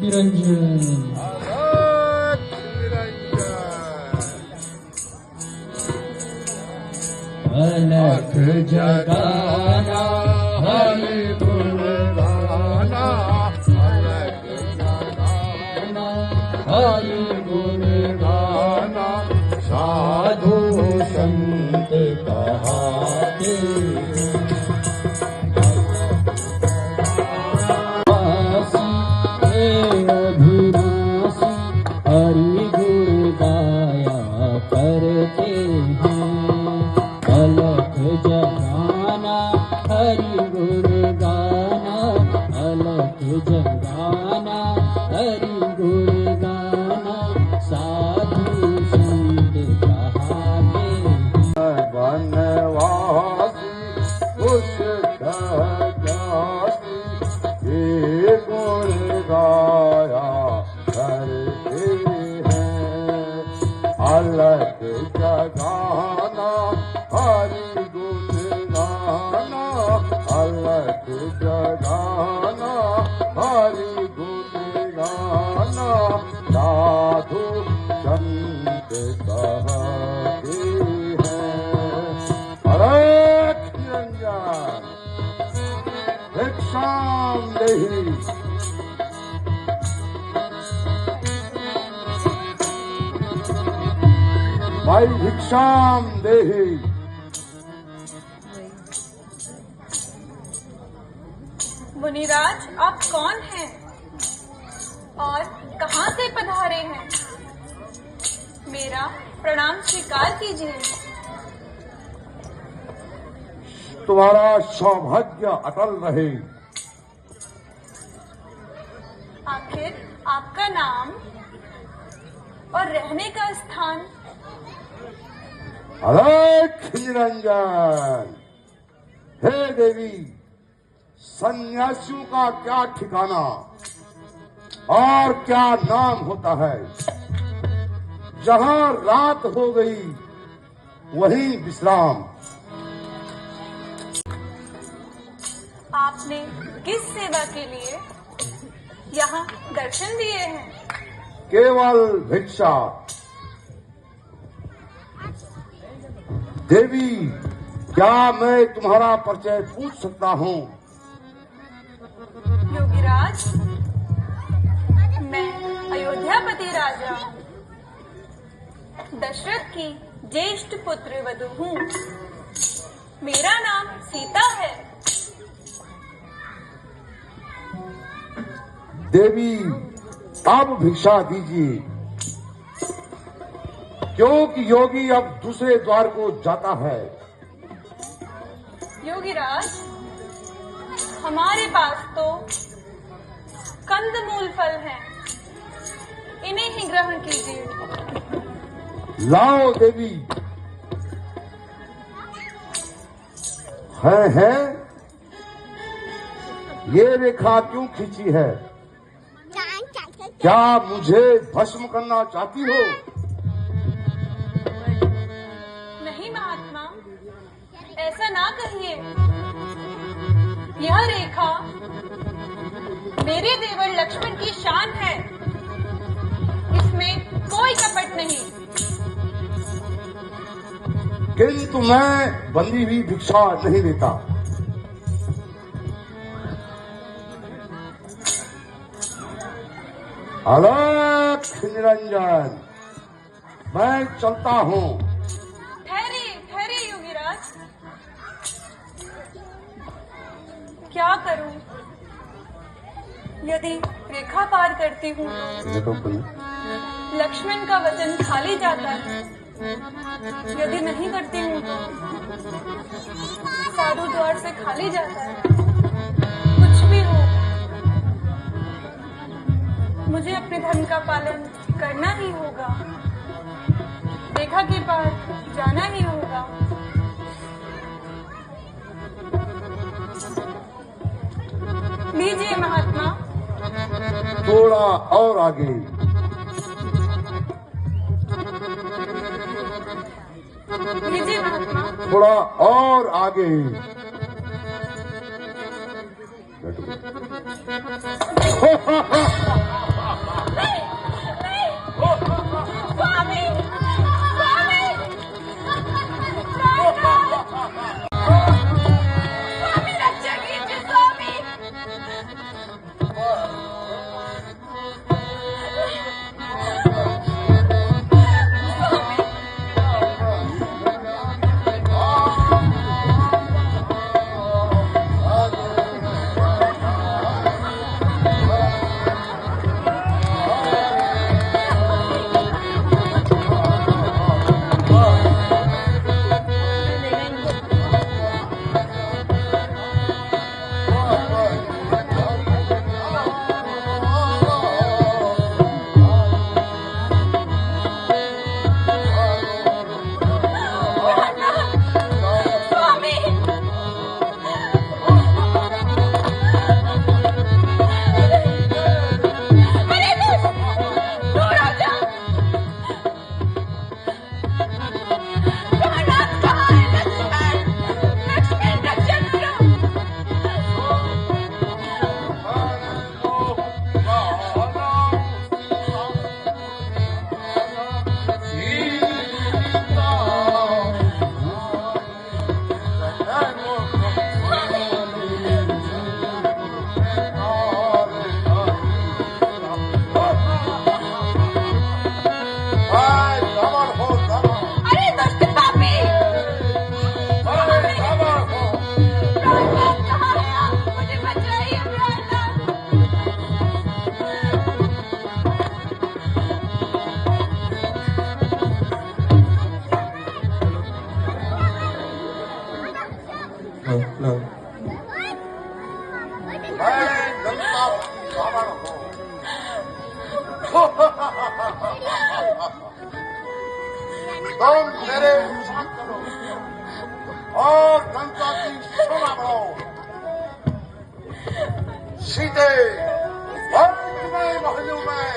निरंजन। अलख जगाना हरि गुण गाना, अलख जगाना हरि गुण गाना, साधु संत कहाते अभिनाशी हरि गुण गाया करते हैं। अलख जगाना हरि गुण गाना, अलख जगाना हरि गुण गाना, साधु संत कहाते बनवासी उस जाति, ये गुण गाया करते हैं। अलख जगाना हरि गुण गाना, अलख जगाना हरि गुण गाना, साधु संत कहते हैं। अलख निरंजन भिक्षाम देहि। भाई भिक्षाम देहि। मुनिराज, आप कौन हैं और कहां से पधारे हैं? मेरा प्रणाम स्वीकार कीजिए। तुम्हारा सौभाग्य अटल रहे। आखिर आपका नाम और रहने का स्थान? अलख निरंजन। हे देवी, सन्यासियों का क्या ठिकाना और क्या नाम होता है? जहां रात हो गई वहीं विश्राम। आपने किस सेवा के लिए यहाँ दर्शन दिए हैं? केवल भिक्षा। देवी, क्या मैं तुम्हारा परिचय पूछ सकता हूँ? योगीराज, मैं अयोध्यापति राजा दशरथ की ज्येष्ठ पुत्र वधू हूँ। मेरा नाम सीता है। देवी, अब भिक्षा दीजिए, क्योंकि योगी अब दूसरे द्वार को जाता है। योगीराज, हमारे पास तो कंदमूल फल हैं, इन्हें ही ग्रहण कीजिए। लाओ देवी। है ये रेखा क्यों खींची है? क्या मुझे भस्म करना चाहती हो? नहीं महात्मा, ऐसा ना कहिए। यह रेखा मेरे देवर लक्ष्मण की शान है, इसमें कोई कपट नहीं। किंतु मैं बंदी हुई भिक्षा नहीं देता। अलख निरंजन, मैं चलता हूँ। ठहरे योगीराज, क्या करूं? यदि रेखा पार करती हूँ तो लक्ष्मण का वचन खाली जाता है, यदि नहीं करती हूँ तो साधु द्वार से खाली जाता है। कुछ भी हो, मुझे अपने धर्म का पालन करना ही होगा, रेखा के पार जाना ही होगा। लीजिए महात्मा। थोड़ा और आगे। लीजिए महात्मा। थोड़ा और आगे। तुम मेरे साथ चलो और जनता की शोभा बढ़ाओ। सीधे और तुम्हें महलों में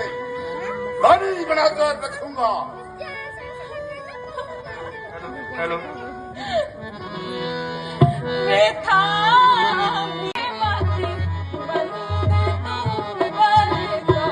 रानी बनाकर रखूंगा। हेलो था बेमती बंदे तुम बनेगा।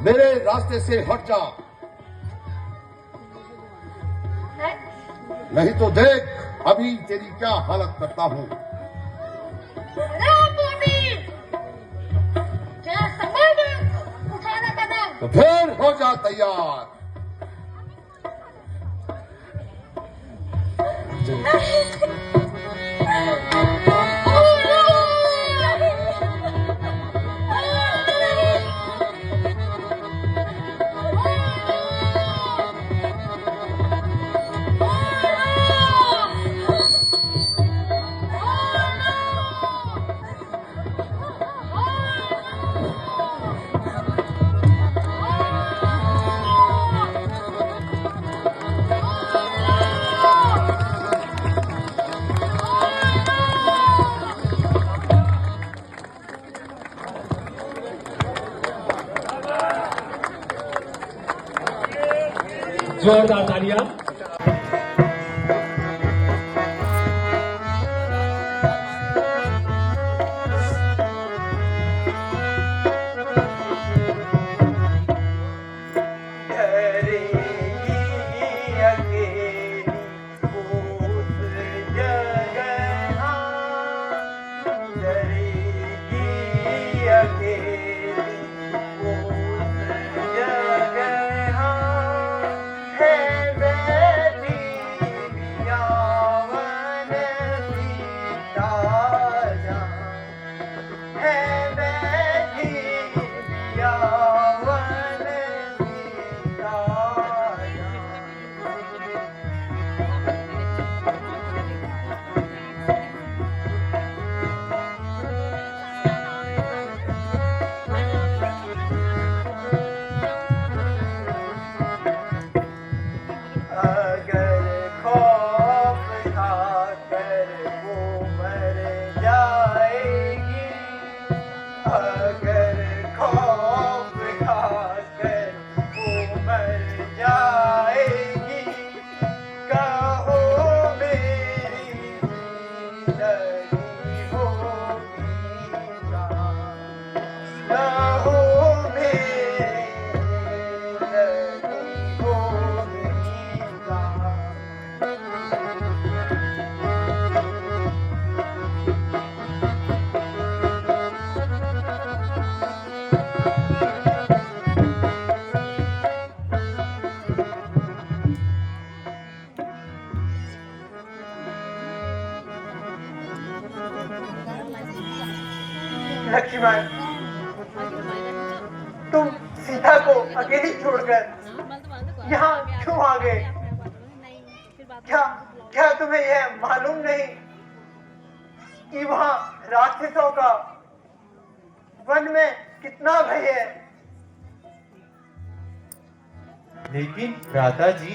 मेरे रास्ते से हट जा, नहीं तो देख अभी तेरी क्या हालत करता हूं। तो फिर हो जा तैयार। जोरदार तालियां। लक्ष्मण, तुम सीता को अकेली छोड़कर यहाँ क्यों आ गए? क्या क्या तुम्हें यह मालूम नहीं कि वहाँ राक्षसों का वन में कितना भय है? लेकिन भ्राता जी,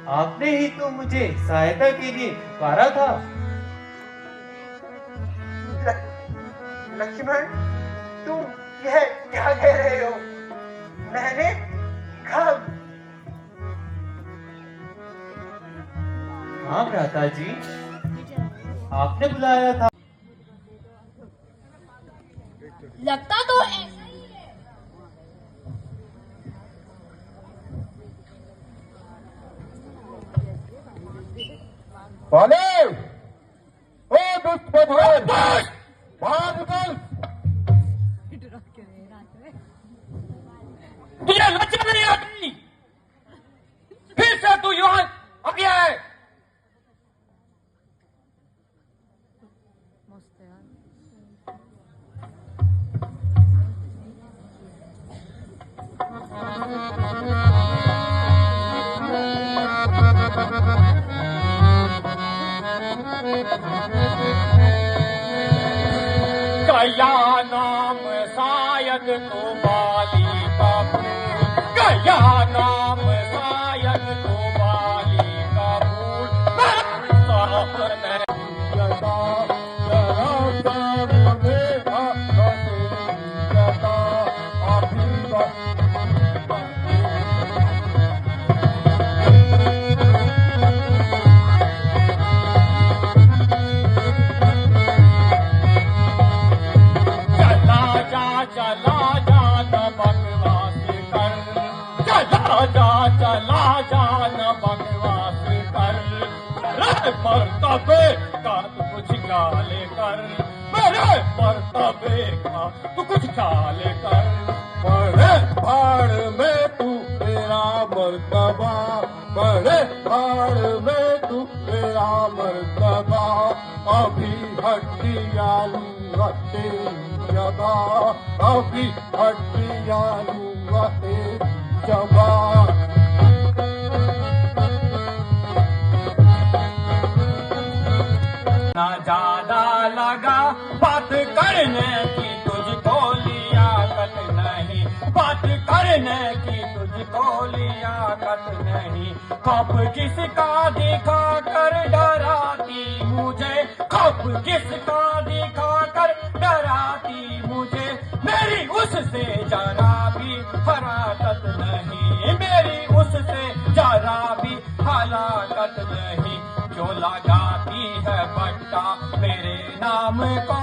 आपने ही तो मुझे सहायता के लिए पुकारा था। लक्ष्मण, तुम यह क्या कह रहे हो? मैंने कब? हाँ भ्राता जी, आपने बुलाया था। लगता तो ऐसा ही है। बोले ओ दुष्ट पधर बाहर निकल। तुझे लज्जा नहीं आती? फिर से तू यहाँ आ गया है। गया नाम शायद तो बाली का फूल, गया नाम शायद तो बाली का फूल। चला जान बकवास कर, मरतबे का तू कुछ गाले कर, मेरे मरतबे का तू कुछ गाले कर। बड़े भाड़ में तू तेरा मर्तबा, बड़े भाड़ में तू तेरा मर्तबा। अभी हड्डियाँ लूंगा तेरी जबा, अभी हड्डियाँ लूंगा तेरी जबा। ना ज्यादा लगा बात करने की तुझको लियाकत नहीं, बात करने की तुझको लियाकत नहीं। खौफ किसका दिखा कर डराती मुझे, खौफ किसका दिखा कर डराती मुझे। मेरी उससे जरा भी हराकत नहीं, मेरी उससे जरा भी हलाकत नहीं। जो लगाती है बट्टा मेरे नाम को,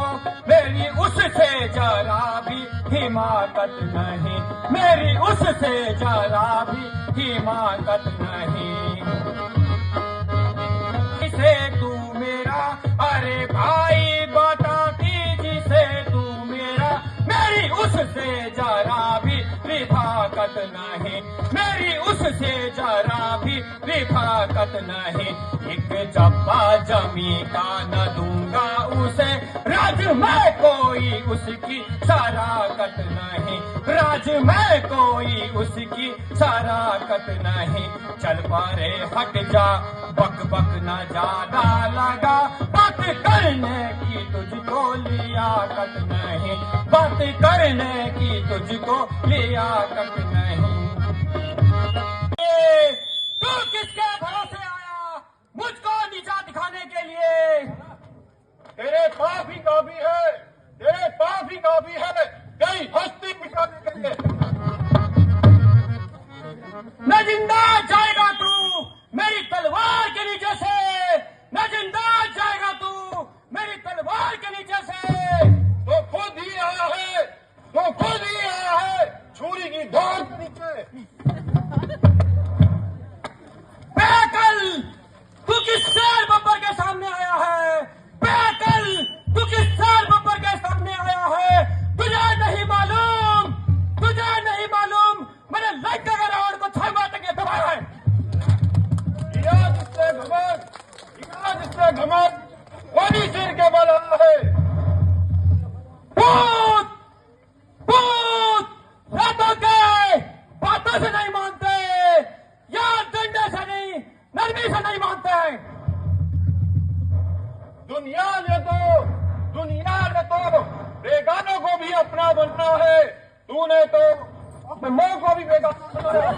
मेरी उससे जरा भी हिमाकत नहीं, मेरी उससे जरा भी हिमाकत नहीं। जिसे तू मेरा, अरे भाई बताती जिसे तू मेरा, मेरी उससे जरा भी रिफाकत नहीं, मेरी उससे जरा भी रिफाकत नहीं। एक जब्बा जमी का न दूंगा उसे, राज में कोई उसकी शराकत नहीं, राज में कोई उसकी शराकत नहीं। चल पारे हट जा, बक बक न ज्यादा लगा, बात करने की तुझको लियाकत नहीं, बात करने की तुझको लियाकत नहीं। तू किसके भरोसे आया मुझको नीचा दिखाने के लिए? तेरे पाप ही काफी है, तेरे पाप ही काफी है कई हस्ती मिटाने के लिए। न जिंदा जाएगा तू मेरी तलवार के नीचे से, न जिंदा जाएगा तू मेरी तलवार के नीचे से। तो खुद ही आया है, तो खुद ही आया है छुरी की धार के नीचे। बेअकल, तू किस शेर बब्बर के सामने आया है? बेअकल, तू किस शेर बब्बर के सामने आया है? तुझे नहीं मालूम, तुझे नहीं मालूम मैंने लंका के रावण को 6 मार के दबाया है। किया जिससे घमंड वही सिर के बल आया है। भूत, भूत रातों के बातों से नहीं मानते, या डंडे से नहीं, नरमी से नहीं मानते। दुनिया ने तो बेगानों को भी अपना बनना है, तूने तो अपने माँ को भी बेगाना बनाया।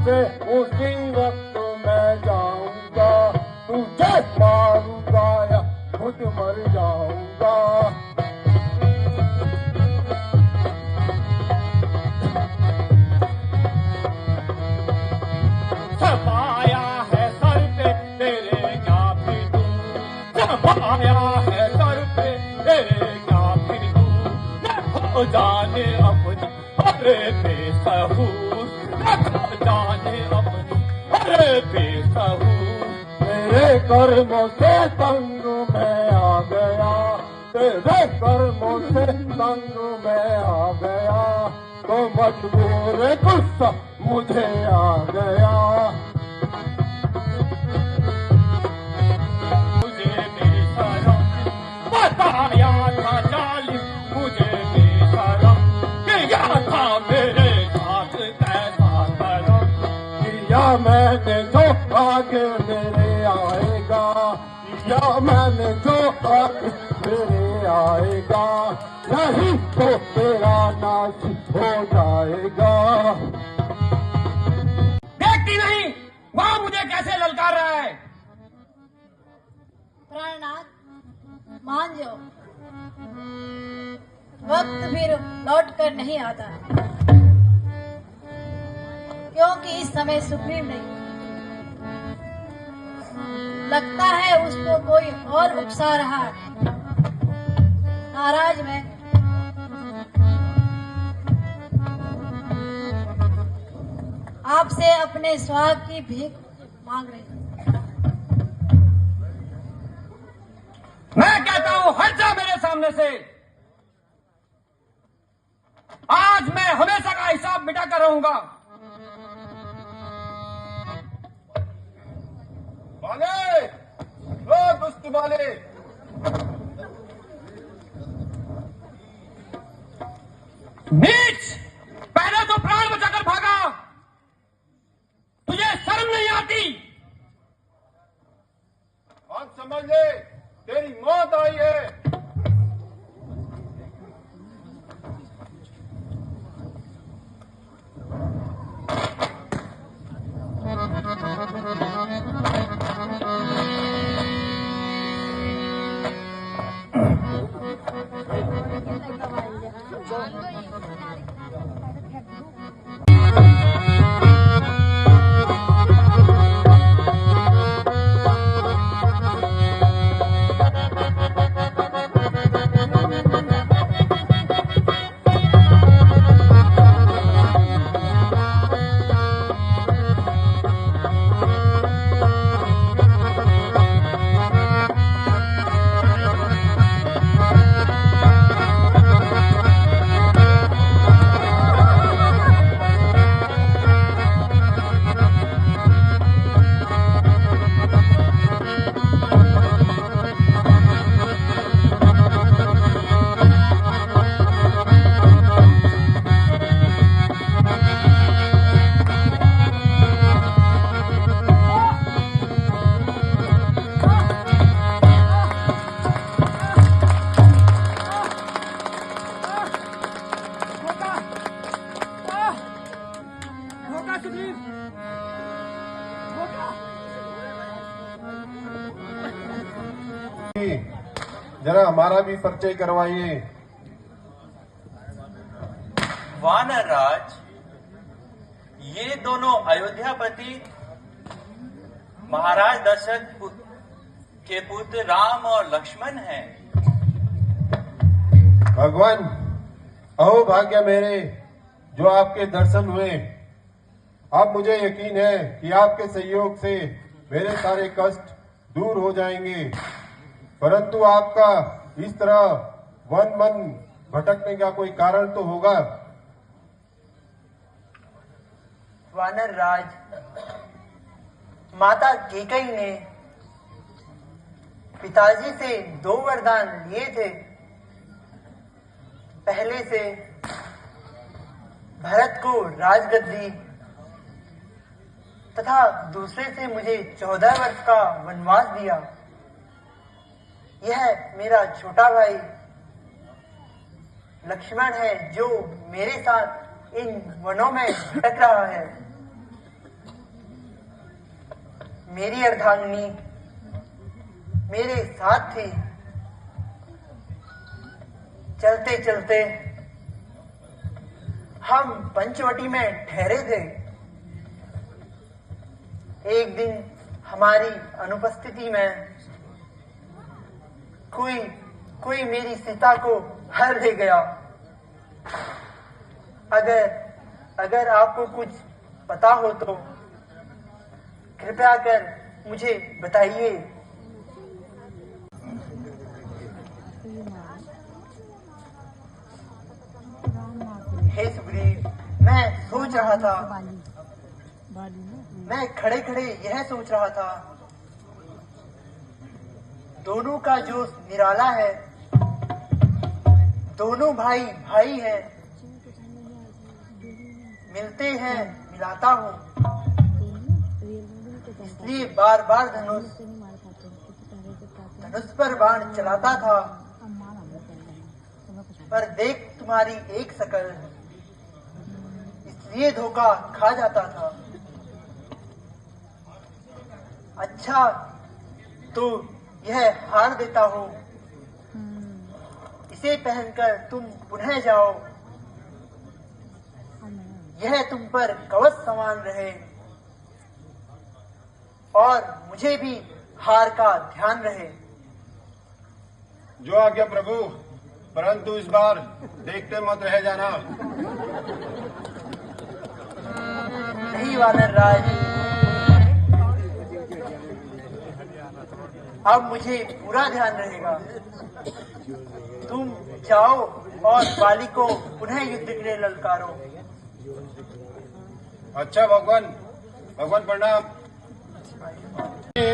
से उसी वक्त मैं जाऊंगा, तुझे मारूंगा या खुद मर जाऊंगा। छपाया है सर पे तेरे क्या फिर छपाया है सर पे तेरे क्या फिर हो जाने अपनी अरे बेसहूर, जाने अपनी अरे बेसहूर। तेरे कर्मों से तंग मैं आ गया, तेरे कर्मों से तंग मैं आ गया, तो मजबूर गुस्सा मुझे आ गया। मुझे बेशरम बताया था जालिम, मुझे बेशरम किया था मेरे साथ कैसा करम। किया मैंने जो आगे मेरे आएगा, किया मैंने जो आगे मेरे आएगा, नहीं तो तेरा नाश हो जाएगा। देखती नहीं वहां मुझे कैसे ललकार रहा है। प्राणनाथ मान जाओ, वक्त फिर लौट कर नहीं आता, क्योंकि इस समय सुग्रीव नहीं, लगता है उसको कोई और उकसा रहा है। नाराज मैं आपसे अपने स्वाग की भीख मांग रही हूँ। मैं कहता हूं हट जा मेरे सामने से। आज मैं हमेशा का हिसाब मिटा कर रहूंगा। बाले, ओ दुष्ट बाले, नीच, पहले तो प्राण बचाकर भागा, तुझे शर्म नहीं आती? आज समझ ले तेरी मौत आई है। जरा हमारा भी परिचय करवाइए। वानर राज, ये दोनों अयोध्यापति महाराज दशरथ के पुत्र राम और लक्ष्मण हैं। भगवान, अहो भाग्य मेरे जो आपके दर्शन हुए। अब मुझे यकीन है कि आपके सहयोग से मेरे सारे कष्ट दूर हो जाएंगे, परंतु आपका इस तरह वन मन भटकने का कोई कारण तो होगा। वानर राज, माता कैकेयी ने पिताजी से 2 वरदान लिए थे। पहले से भरत को राजगद्दी तथा दूसरे से मुझे 14 वर्ष का वनवास दिया। यह मेरा छोटा भाई लक्ष्मण है जो मेरे साथ इन वनों में भटक रहा है। मेरी अर्धांगिनी मेरे साथ थी। चलते चलते हम पंचवटी में ठहरे थे। एक दिन हमारी अनुपस्थिति में कोई मेरी सीता को हर ले गया। अगर आपको कुछ पता हो तो कृपया कर मुझे बताइए। हे सुग्रीव, मैं सोच रहा था, मैं खड़े खड़े यह सोच रहा था, दोनों का जोश निराला है, दोनों भाई भाई हैं, मिलते हैं मिलाता हूँ, इसलिए बार बार धनुष पर बाण चलाता था, पर देख तुम्हारी एक शकल, इसलिए धोखा खा जाता था। अच्छा तो यह हार देता हो, इसे पहनकर तुम पुनः जाओ, यह तुम पर कवच समान रहे और मुझे भी हार का ध्यान रहे। जो आज्ञा प्रभु, परंतु इस बार देखते मत रह जाना। नहीं वानर राज, अब मुझे पूरा ध्यान रहेगा। तुम जाओ और बाली को पुनः युद्ध के लिए ललकारो। अच्छा भगवान, भगवान प्रणाम।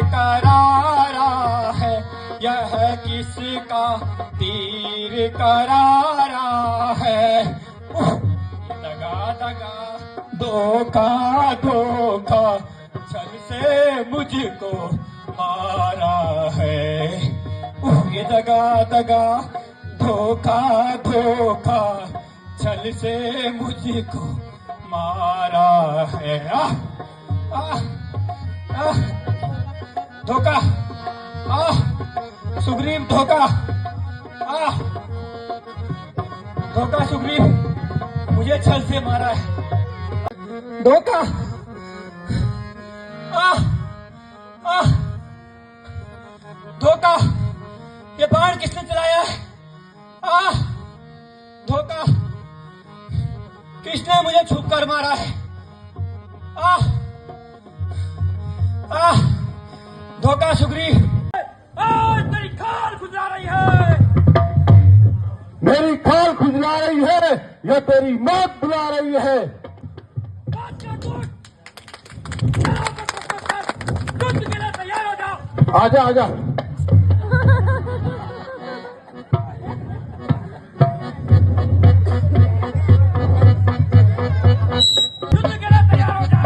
करारा है यह किसका तीर करारा है, दगा दगा धोखा धोखा छल से मुझको मारा है, ये दगा दगा धोखा धोखा छल से मुझको मारा है। धोखा, सुग्रीव धोखा, धोखा सुग्रीव, मुझे छल से मारा है। धोखा, धोखा, ये बाण किसने चलाया है? धोखा, किसने मुझे छुप कर मारा है? धोखा सुग्रीव, तेरी खाल खुजला रही है। मेरी खाल खुजला रही है या तेरी मौत बुला रही है? युद्ध के लिए तैयार हो जाओ। आजा आजा। युद्ध के लिए तैयार हो जाओ।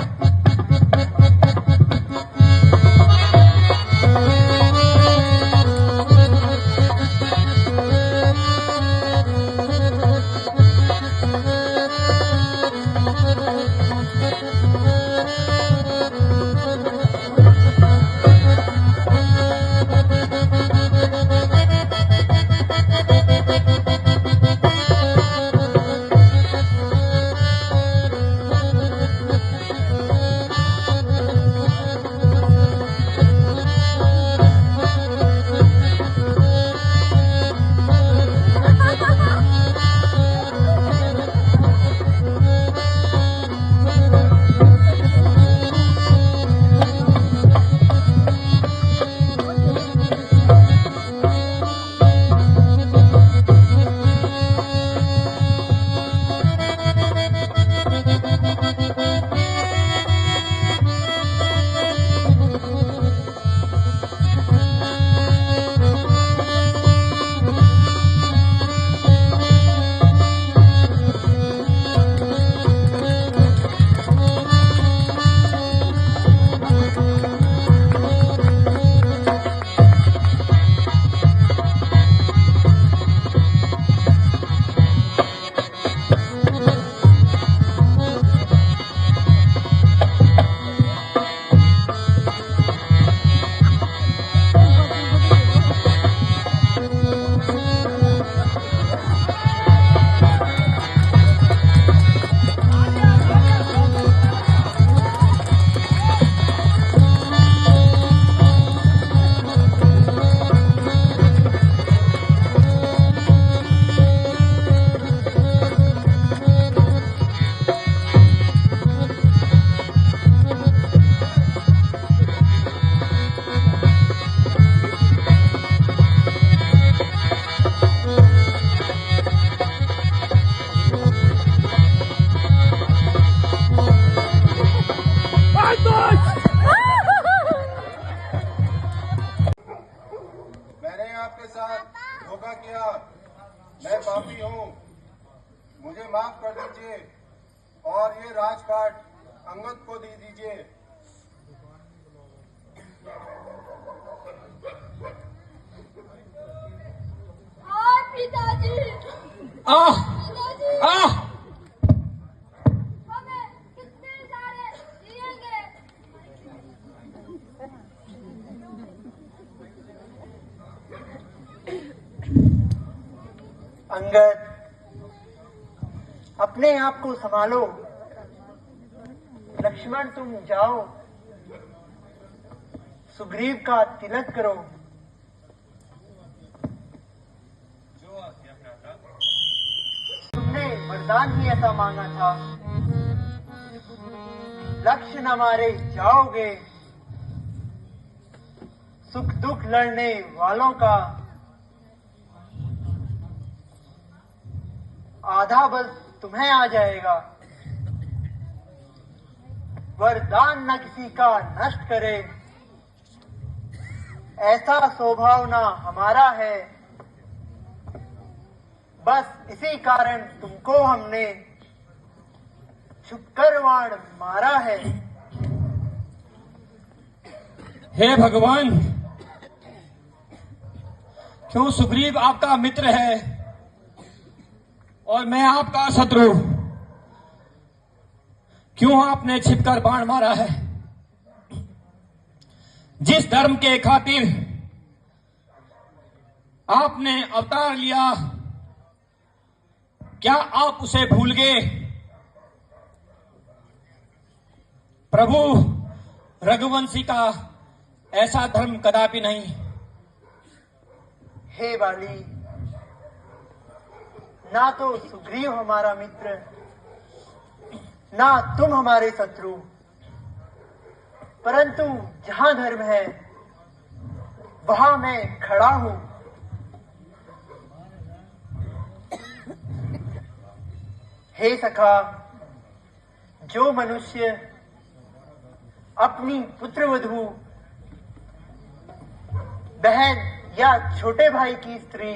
गुनाह किया, मैं पापी हूँ, मुझे माफ कर दीजिए और ये राजपाट अंगद को दे दीजिए। पिताजी, आह पिताजी, आह हमें कितने सारे दिएंगे? अंगद, अपने आप को संभालो। लक्ष्मण, तुम जाओ, सुग्रीव का तिलक करो। तुमने वरदान ही ऐसा मांगा था। लक्ष्य न मारे जाओगे, सुख दुख लड़ने वालों का आधा बल तुम्हें आ जाएगा। वरदान न किसी का नष्ट करे, ऐसा स्वभाव न हमारा है। बस इसी कारण तुमको हमने छुपकर वाण मारा है। हे भगवान, क्यों सुग्रीव आपका मित्र है और मैं आपका शत्रु? क्यों आपने छिपकर बाण मारा है? जिस धर्म के खातिर आपने अवतार लिया, क्या आप उसे भूल गए? प्रभु, रघुवंशी का ऐसा धर्म कदापि नहीं। हे बाली, ना तो सुग्रीव हमारा मित्र, ना तुम हमारे शत्रु, परंतु जहां धर्म है वहां मैं खड़ा हूं। हे सखा, जो मनुष्य अपनी पुत्रवधू, बहन या छोटे भाई की स्त्री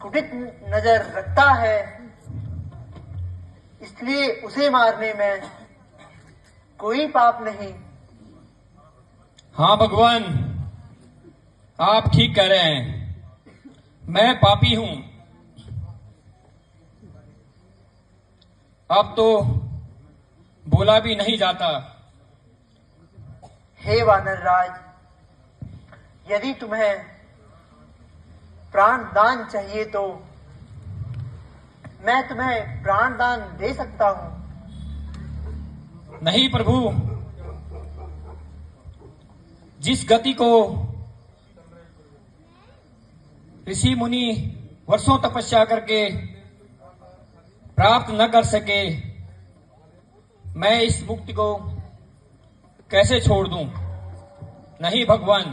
कुटित नजर रखता है, इसलिए उसे मारने में कोई पाप नहीं। हाँ भगवान, आप ठीक कह रहे हैं, मैं पापी हूं। अब तो बोला भी नहीं जाता। हे वानर राज, यदि तुम्हें प्राण दान चाहिए तो मैं तुम्हें प्राण दान दे सकता हूं। नहीं प्रभु, जिस गति को ऋषि मुनि वर्षों तपस्या करके प्राप्त न कर सके, मैं इस मुक्ति को कैसे छोड़ दूं? नहीं भगवान,